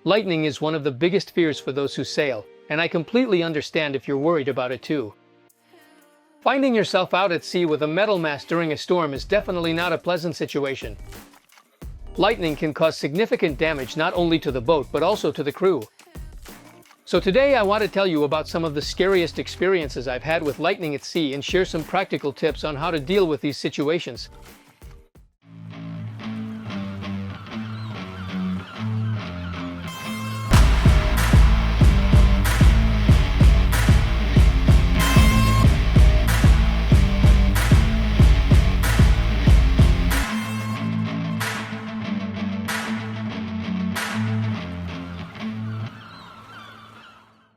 Lightning is one of the biggest fears for those who sail, and I completely understand if you're worried about it too. Finding yourself out at sea with a metal mast during a storm is definitely not a pleasant situation. Lightning can cause significant damage not only to the boat but also to the crew. So today I want to tell you about some of the scariest experiences I've had with lightning at sea and share some practical tips on how to deal with these situations.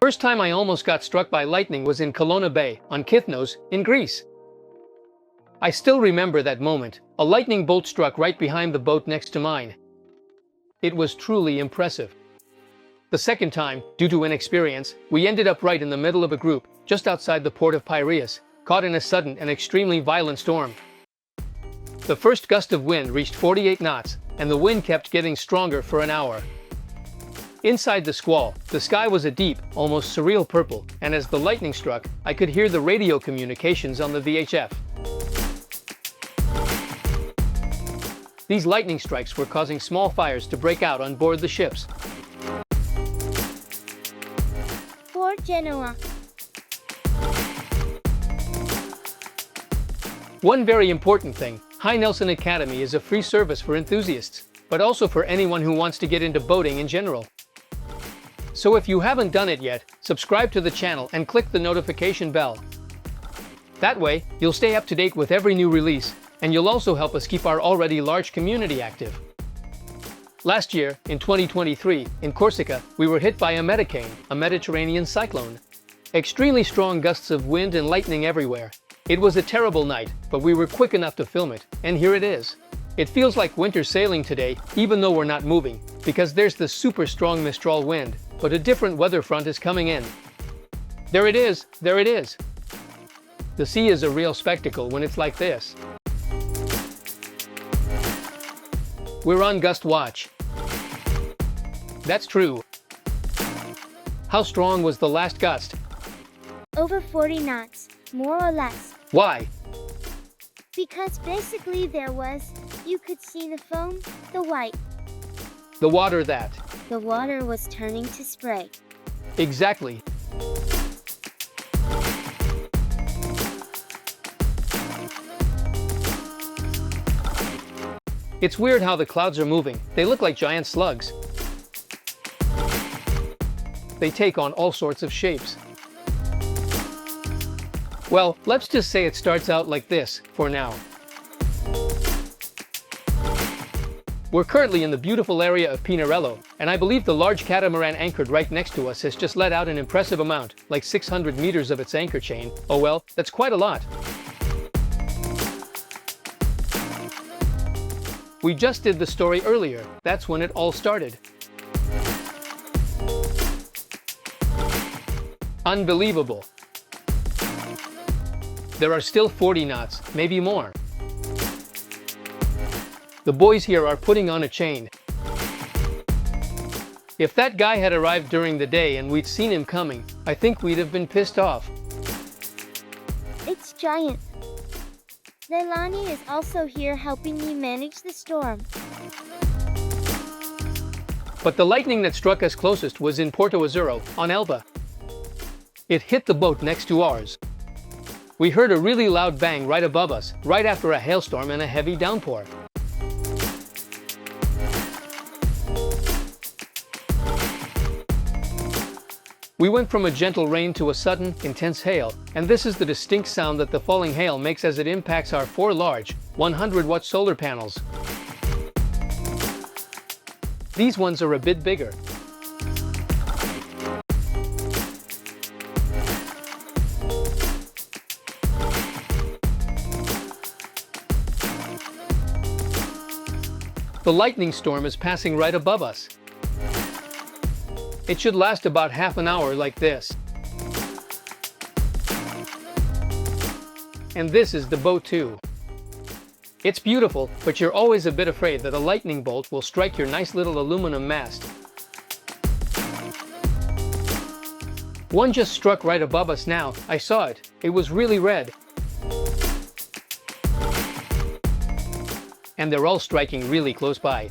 First time I almost got struck by lightning was in Colonna Bay, on Kythnos, in Greece. I still remember that moment. A lightning bolt struck right behind the boat next to mine. It was truly impressive. The second time, due to inexperience, we ended up right in the middle of a group, just outside the port of Piraeus, caught in a sudden and extremely violent storm. The first gust of wind reached 48 knots, and the wind kept getting stronger for an hour. Inside the squall, the sky was a deep, almost surreal purple, and as the lightning struck, I could hear the radio communications on the VHF. These lightning strikes were causing small fires to break out on board the ships. Port Genoa. One very important thing, HiNelson Academy is a free service for enthusiasts, but also for anyone who wants to get into boating in general. So if you haven't done it yet, subscribe to the channel and click the notification bell. That way, you'll stay up to date with every new release, and you'll also help us keep our already large community active. Last year, in 2023, in Corsica, we were hit by a medicane, a Mediterranean cyclone. Extremely strong gusts of wind and lightning everywhere. It was a terrible night, but we were quick enough to film it, and here it is. It feels like winter sailing today, even though we're not moving, because there's the super strong Mistral wind, but a different weather front is coming in. There it is, there it is. The sea is a real spectacle when it's like this. We're on gust watch. That's true. How strong was the last gust? Over 40 knots, more or less. Why? Because basically you could see the foam, the white. The water that. The water was turning to spray. Exactly. It's weird how the clouds are moving. They look like giant slugs. They take on all sorts of shapes. Well, let's just say it starts out like this, for now. We're currently in the beautiful area of Piraeus, and I believe the large catamaran anchored right next to us has just let out an impressive amount, like 600 meters of its anchor chain. Oh well, that's quite a lot. We just did the story earlier. That's when it all started. Unbelievable. There are still 40 knots, maybe more. The boys here are putting on a chain. If that guy had arrived during the day and we'd seen him coming, I think we'd have been pissed off. It's giant. Leilani is also here helping me manage the storm. But the lightning that struck us closest was in Porto Azzurro, on Elba. It hit the boat next to ours. We heard a really loud bang right above us, right after a hailstorm and a heavy downpour. We went from a gentle rain to a sudden, intense hail, and this is the distinct sound that the falling hail makes as it impacts our 4 large, 100-watt solar panels. These ones are a bit bigger. The lightning storm is passing right above us. It should last about half an hour like this. And this is the boat too. It's beautiful, but you're always a bit afraid that a lightning bolt will strike your nice little aluminum mast. One just struck right above us now. I saw it. It was really red. And they're all striking really close by.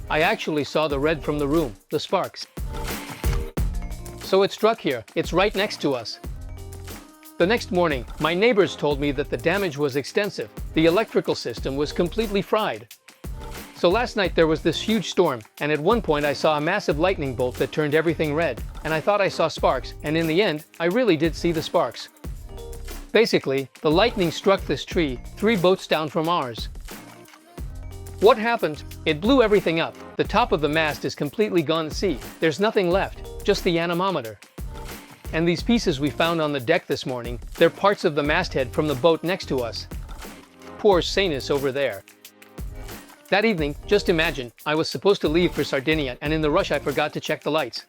I actually saw the red from the room, the sparks. So it struck here. It's right next to us. The next morning, my neighbors told me that the damage was extensive. The electrical system was completely fried. So last night there was this huge storm, and at one point I saw a massive lightning bolt that turned everything red, and I thought I saw sparks, and in the end, I really did see the sparks. Basically, the lightning struck this tree 3 boats down from ours. What happened? It blew everything up. The top of the mast is completely gone. See, there's nothing left, just the anemometer. And these pieces we found on the deck this morning, they're parts of the masthead from the boat next to us. Poor Sanus over there. That evening, just imagine, I was supposed to leave for Sardinia, and in the rush I forgot to check the lights.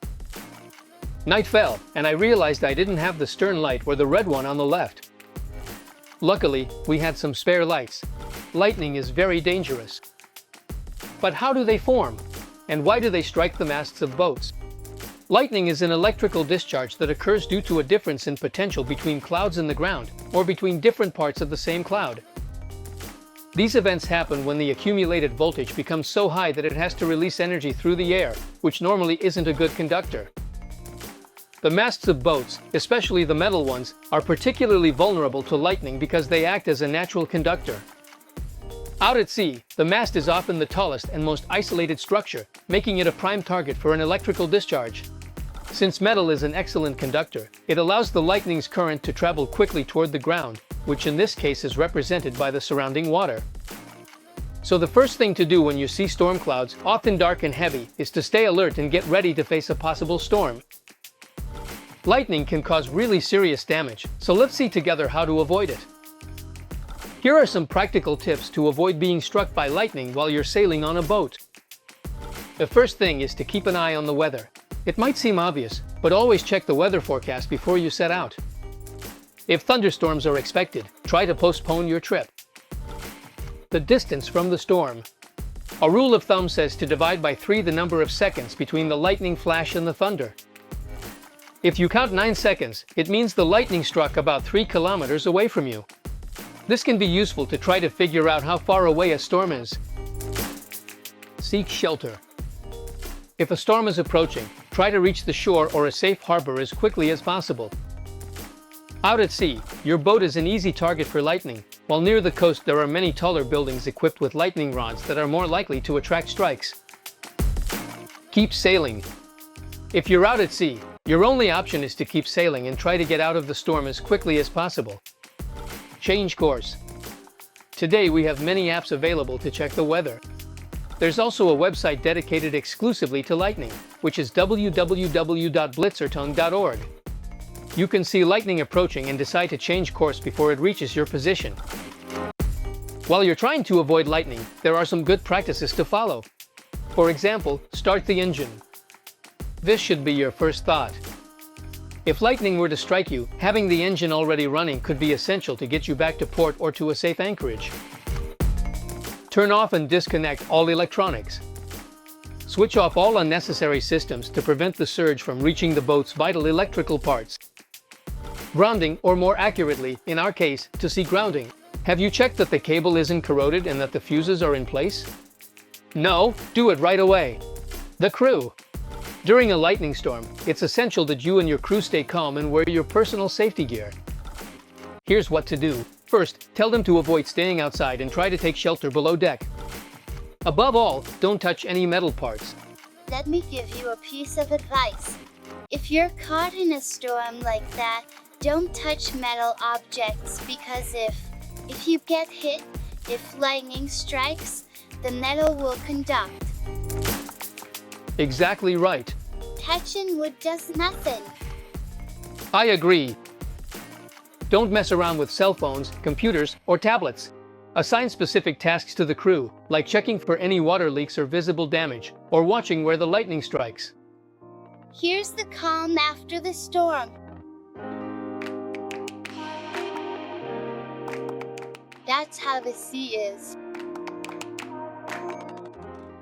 Night fell, and I realized I didn't have the stern light or the red one on the left. Luckily, we had some spare lights. Lightning is very dangerous. But how do they form? And why do they strike the masts of boats? Lightning is an electrical discharge that occurs due to a difference in potential between clouds in the ground, or between different parts of the same cloud. These events happen when the accumulated voltage becomes so high that it has to release energy through the air, which normally isn't a good conductor. The masts of boats, especially the metal ones, are particularly vulnerable to lightning because they act as a natural conductor. Out at sea, the mast is often the tallest and most isolated structure, making it a prime target for an electrical discharge. Since metal is an excellent conductor, it allows the lightning's current to travel quickly toward the ground, which in this case is represented by the surrounding water. So the first thing to do when you see storm clouds, often dark and heavy, is to stay alert and get ready to face a possible storm. Lightning can cause really serious damage, so let's see together how to avoid it. Here are some practical tips to avoid being struck by lightning while you're sailing on a boat. The first thing is to keep an eye on the weather. It might seem obvious, but always check the weather forecast before you set out. If thunderstorms are expected, try to postpone your trip. The distance from the storm. A rule of thumb says to divide by 3 the number of seconds between the lightning flash and the thunder. If you count 9 seconds, it means the lightning struck about 3 kilometers away from you. This can be useful to try to figure out how far away a storm is. Seek shelter. If a storm is approaching, try to reach the shore or a safe harbor as quickly as possible. Out at sea, your boat is an easy target for lightning, while near the coast there are many taller buildings equipped with lightning rods that are more likely to attract strikes. Keep sailing. If you're out at sea, your only option is to keep sailing and try to get out of the storm as quickly as possible. Change course. Today we have many apps available to check the weather. There's also a website dedicated exclusively to lightning, which is www.blitzertung.org. You can see lightning approaching and decide to change course before it reaches your position. While you're trying to avoid lightning, there are some good practices to follow. For example, start the engine. This should be your first thought. If lightning were to strike you, having the engine already running could be essential to get you back to port or to a safe anchorage. Turn off and disconnect all electronics. Switch off all unnecessary systems to prevent the surge from reaching the boat's vital electrical parts. Grounding, or more accurately, in our case, to see grounding. Have you checked that the cable isn't corroded and that the fuses are in place? No, do it right away. The crew. During a lightning storm, it's essential that you and your crew stay calm and wear your personal safety gear. Here's what to do. First, tell them to avoid staying outside and try to take shelter below deck. Above all, don't touch any metal parts. Let me give you a piece of advice. If you're caught in a storm like that, don't touch metal objects because if you get hit, if lightning strikes, the metal will conduct. Exactly right. Touching wood does nothing. I agree. Don't mess around with cell phones, computers, or tablets. Assign specific tasks to the crew, like checking for any water leaks or visible damage, or watching where the lightning strikes. Here's the calm after the storm. That's how the sea is.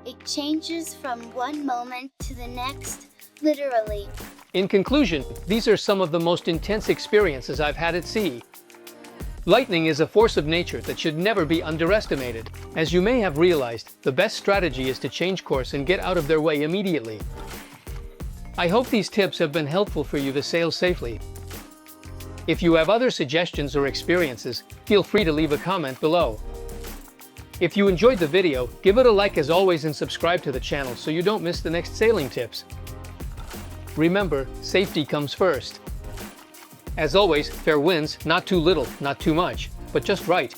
It changes from one moment to the next, literally. In conclusion, these are some of the most intense experiences I've had at sea. Lightning is a force of nature that should never be underestimated. As you may have realized, the best strategy is to change course and get out of their way immediately. I hope these tips have been helpful for you to sail safely. If you have other suggestions or experiences, feel free to leave a comment below. If you enjoyed the video, give it a like as always and subscribe to the channel so you don't miss the next sailing tips. Remember, safety comes first. As always, fair winds, not too little, not too much, but just right.